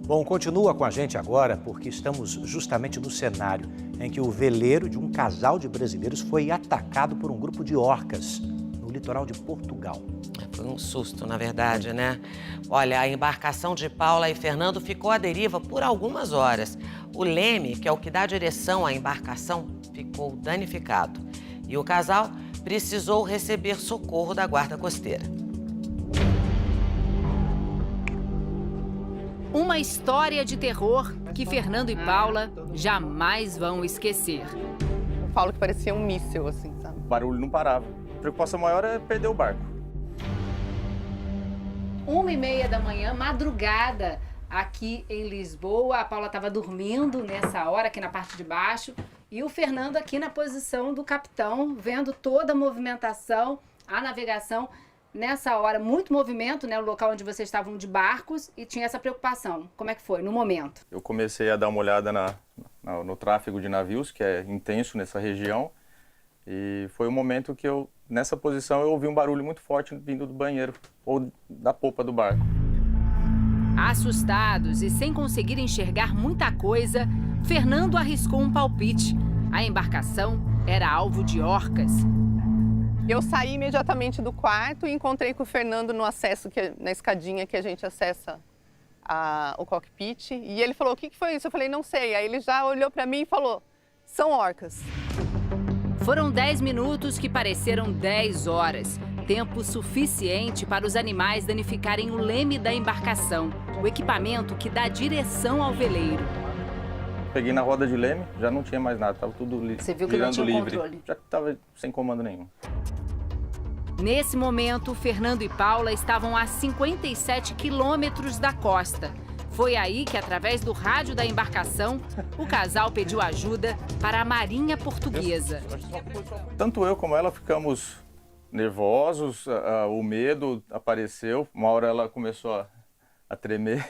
Bom, continua com a gente agora porque estamos justamente no cenário em que o veleiro de um casal de brasileiros foi atacado por um grupo de orcas no litoral de Portugal. Foi um susto, na verdade, né? Olha, a embarcação de Paula e Fernando ficou à deriva por algumas horas. O leme, que é o que dá direção à embarcação, ficou danificado. E o casal precisou receber socorro da guarda costeira. Uma história de terror que Fernando e Paula jamais vão esquecer. Eu falo que parecia um míssil, assim, sabe? O barulho não parava. A preocupação maior é perder o barco. 1h30 da manhã, madrugada, aqui em Lisboa. A Paula estava dormindo nessa hora, aqui na parte de baixo. E o Fernando aqui na posição do capitão, vendo toda a movimentação, a navegação. Nessa hora, muito movimento, né? O local onde vocês estavam de barcos e tinha essa preocupação. Como é que foi, no momento? Eu comecei a dar uma olhada no tráfego de navios, que é intenso nessa região. E foi um momento que nessa posição, eu ouvi um barulho muito forte vindo do banheiro ou da popa do barco. Assustados e sem conseguir enxergar muita coisa, Fernando arriscou um palpite. A embarcação era alvo de orcas. Eu saí imediatamente do quarto e encontrei com o Fernando no acesso, na escadinha que a gente acessa o cockpit. E ele falou, o que foi isso? Eu falei, não sei. Aí ele já olhou para mim e falou, são orcas. Foram 10 minutos que pareceram 10 horas. Tempo suficiente para os animais danificarem o leme da embarcação, o equipamento que dá direção ao veleiro. Peguei na roda de leme, já não tinha mais nada, estava tudo livre. Você viu que não tinha livre. controle? Já estava sem comando nenhum. Nesse momento, Fernando e Paula estavam a 57 quilômetros da costa. Foi aí que, através do rádio da embarcação, o casal pediu ajuda para a Marinha Portuguesa. Tanto eu como ela ficamos nervosos, o medo apareceu. Uma hora ela começou a tremer.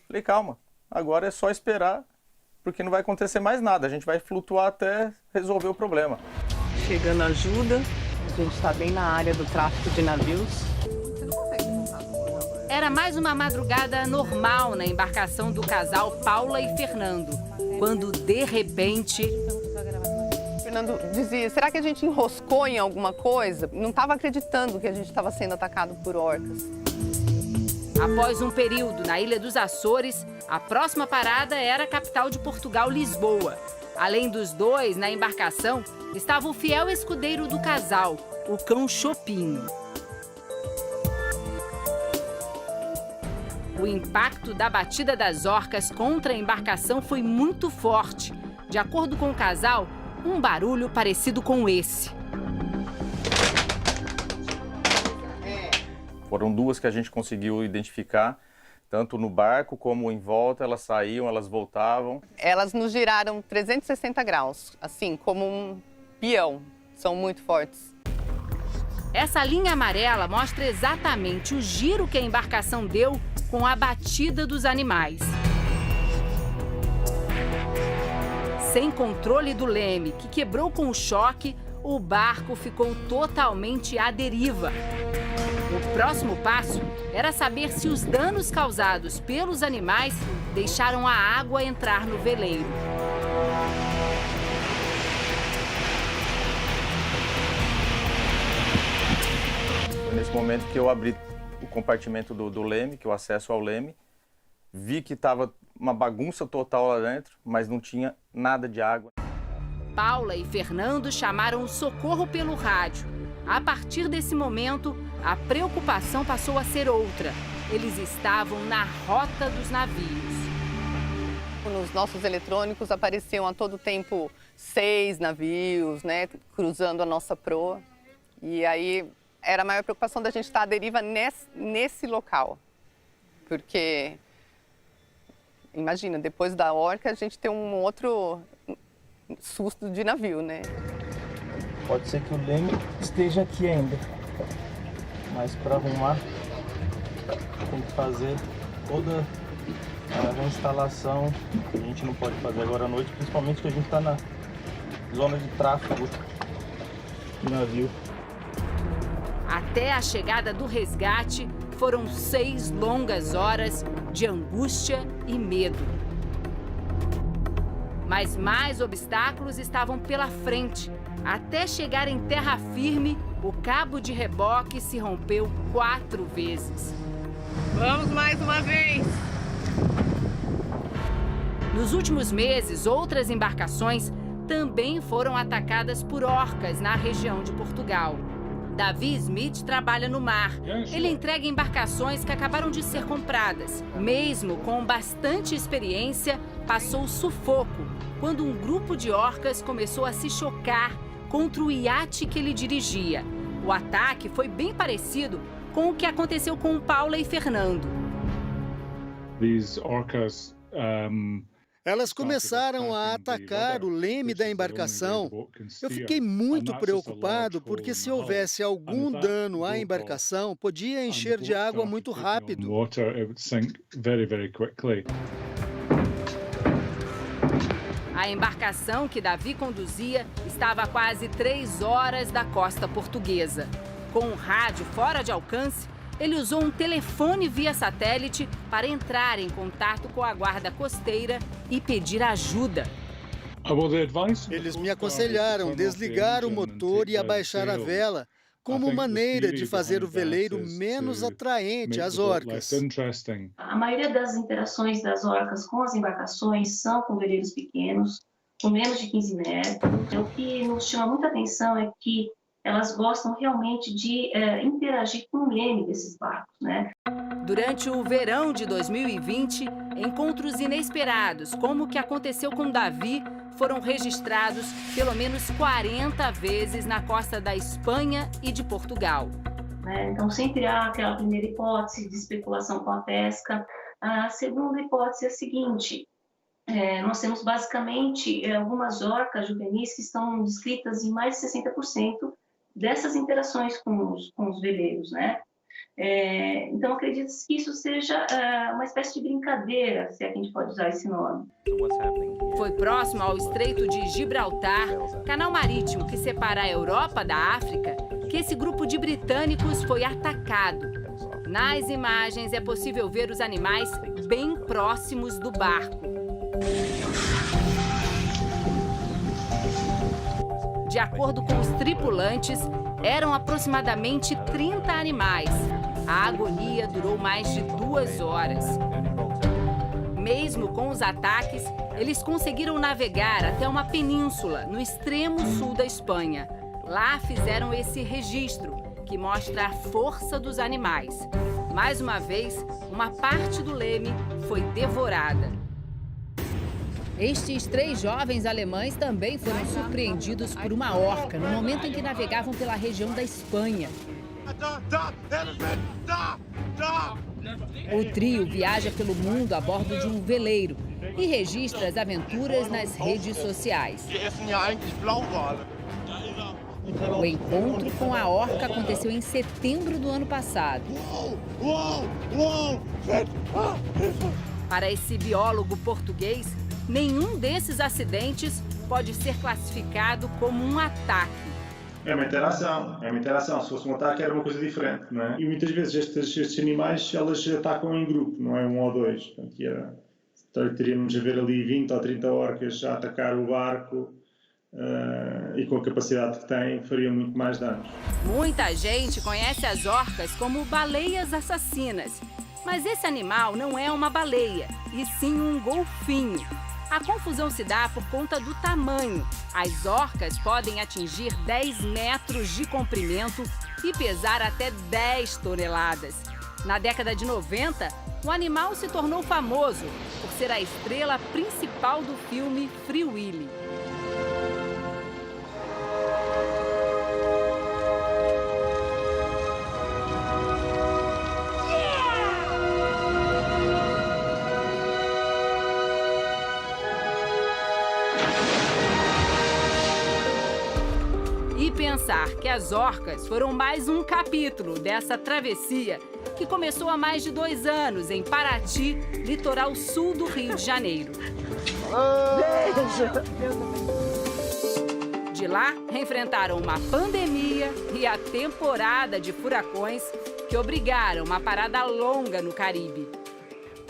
Falei, calma, agora é só esperar, porque não vai acontecer mais nada. A gente vai flutuar até resolver o problema. Chegando ajuda, a gente está bem na área do tráfico de navios. Era mais uma madrugada normal na embarcação do casal Paula e Fernando, quando, de repente... Fernando dizia, será que a gente enroscou em alguma coisa? Não estava acreditando que a gente estava sendo atacado por orcas. Após um período na Ilha dos Açores, a próxima parada era a capital de Portugal, Lisboa. Além dos dois, na embarcação, estava o fiel escudeiro do casal, o cão Chopinho. O impacto da batida das orcas contra a embarcação foi muito forte. De acordo com o casal, um barulho parecido com esse. Foram duas que a gente conseguiu identificar, tanto no barco como em volta. Elas saíam, elas voltavam. Elas nos giraram 360 graus, assim, como um peão. São muito fortes. Essa linha amarela mostra exatamente o giro que a embarcação deu com a batida dos animais. Sem controle do leme, que quebrou com o choque, o barco ficou totalmente à deriva. O próximo passo era saber se os danos causados pelos animais deixaram a água entrar no veleiro. Foi nesse momento que eu abri o compartimento do leme, que é o acesso ao leme. Vi que estava uma bagunça total lá dentro, mas não tinha nada de água. Paula e Fernando chamaram o socorro pelo rádio. A partir desse momento, a preocupação passou a ser outra. Eles estavam na rota dos navios. Nos nossos eletrônicos apareciam a todo tempo 6 navios, né, cruzando a nossa proa. E aí era a maior preocupação da gente estar à deriva nesse local. Porque, imagina, depois da orca a gente tem um outro susto de navio, né? Pode ser que o leme esteja aqui ainda, mas para arrumar tem que fazer toda a reinstalação. A gente não pode fazer agora à noite, principalmente que a gente está na zona de tráfego do navio. Até a chegada do resgate, foram 6 longas horas de angústia e medo. Mas mais obstáculos estavam pela frente. Até chegar em terra firme, o cabo de reboque se rompeu 4 vezes. Vamos mais uma vez! Nos últimos meses, outras embarcações também foram atacadas por orcas na região de Portugal. Davi Smith trabalha no mar. Ele entrega embarcações que acabaram de ser compradas. Mesmo com bastante experiência, passou sufoco quando um grupo de orcas começou a se chocar contra o iate que ele dirigia. O ataque foi bem parecido com o que aconteceu com Paula e Fernando. Elas começaram a atacar o leme da embarcação. Eu fiquei muito preocupado porque se houvesse algum dano à embarcação, podia encher de água muito rápido. A embarcação que Davi conduzia estava a quase 3 horas da costa portuguesa. Com o rádio fora de alcance, ele usou um telefone via satélite para entrar em contato com a guarda costeira e pedir ajuda. Eles me aconselharam desligar o motor e abaixar a vela, como maneira de fazer o veleiro menos atraente às orcas. A maioria das interações das orcas com as embarcações são com veleiros pequenos, com menos de 15 metros. O que nos chama muita atenção é que elas gostam realmente de interagir com o leme desses barcos, né? Durante o verão de 2020, encontros inesperados, como o que aconteceu com Davi, foram registrados pelo menos 40 vezes na costa da Espanha e de Portugal. Então, sempre há aquela primeira hipótese de especulação com a pesca. A segunda hipótese é a seguinte: nós temos basicamente algumas orcas juvenis que estão descritas em mais de 60% dessas interações com os veleiros, né? Então, acredito-se que isso seja uma espécie de brincadeira, se é que a gente pode usar esse nome. Foi próximo ao Estreito de Gibraltar, canal marítimo que separa a Europa da África, que esse grupo de britânicos foi atacado. Nas imagens é possível ver os animais bem próximos do barco. De acordo com os tripulantes, eram aproximadamente 30 animais. A agonia durou mais de 2 horas. Mesmo com os ataques, eles conseguiram navegar até uma península no extremo sul da Espanha. Lá fizeram esse registro, que mostra a força dos animais. Mais uma vez, uma parte do leme foi devorada. Estes 3 jovens alemães também foram surpreendidos por uma orca no momento em que navegavam pela região da Espanha. O trio viaja pelo mundo a bordo de um veleiro e registra as aventuras nas redes sociais. O encontro com a orca aconteceu em setembro do ano passado. Para esse biólogo português, nenhum desses acidentes pode ser classificado como um ataque. É uma interação. Se fosse um ataque era uma coisa diferente, não é? E muitas vezes estes animais, elas atacam em grupo, não é 1 ou 2. Portanto, teríamos a ver ali 20 ou 30 orcas a atacar o barco e com a capacidade que têm, fariam muito mais danos. Muita gente conhece as orcas como baleias assassinas. Mas esse animal não é uma baleia, e sim um golfinho. A confusão se dá por conta do tamanho. As orcas podem atingir 10 metros de comprimento e pesar até 10 toneladas. Na década de 90, o animal se tornou famoso por ser a estrela principal do filme Free Willy. E pensar que as orcas foram mais um capítulo dessa travessia que começou há mais de 2 anos em Paraty, litoral sul do Rio de Janeiro. De lá, enfrentaram uma pandemia e a temporada de furacões que obrigaram uma parada longa no Caribe.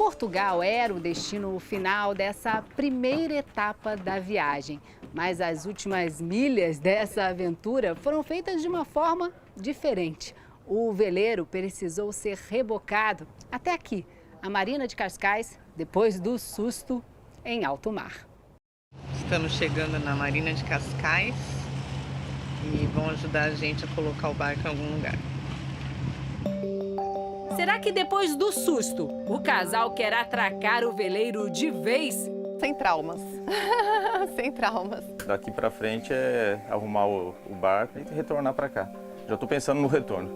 Portugal era o destino final dessa primeira etapa da viagem. Mas as últimas milhas dessa aventura foram feitas de uma forma diferente. O veleiro precisou ser rebocado até aqui, a Marina de Cascais, depois do susto em alto mar. Estamos chegando na Marina de Cascais e vão ajudar a gente a colocar o barco em algum lugar. Será que depois do susto, o casal quer atracar o veleiro de vez? Sem traumas. Sem traumas. Daqui para frente é arrumar o barco e retornar para cá. Já estou pensando no retorno.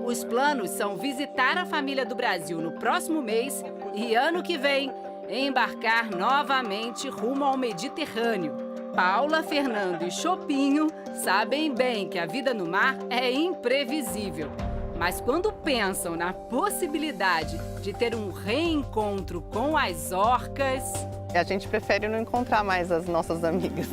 Os planos são visitar a família do Brasil no próximo mês e ano que vem embarcar novamente rumo ao Mediterrâneo. Paula, Fernando e Chopinho sabem bem que a vida no mar é imprevisível. Mas quando pensam na possibilidade de ter um reencontro com as orcas... A gente prefere não encontrar mais as nossas amigas.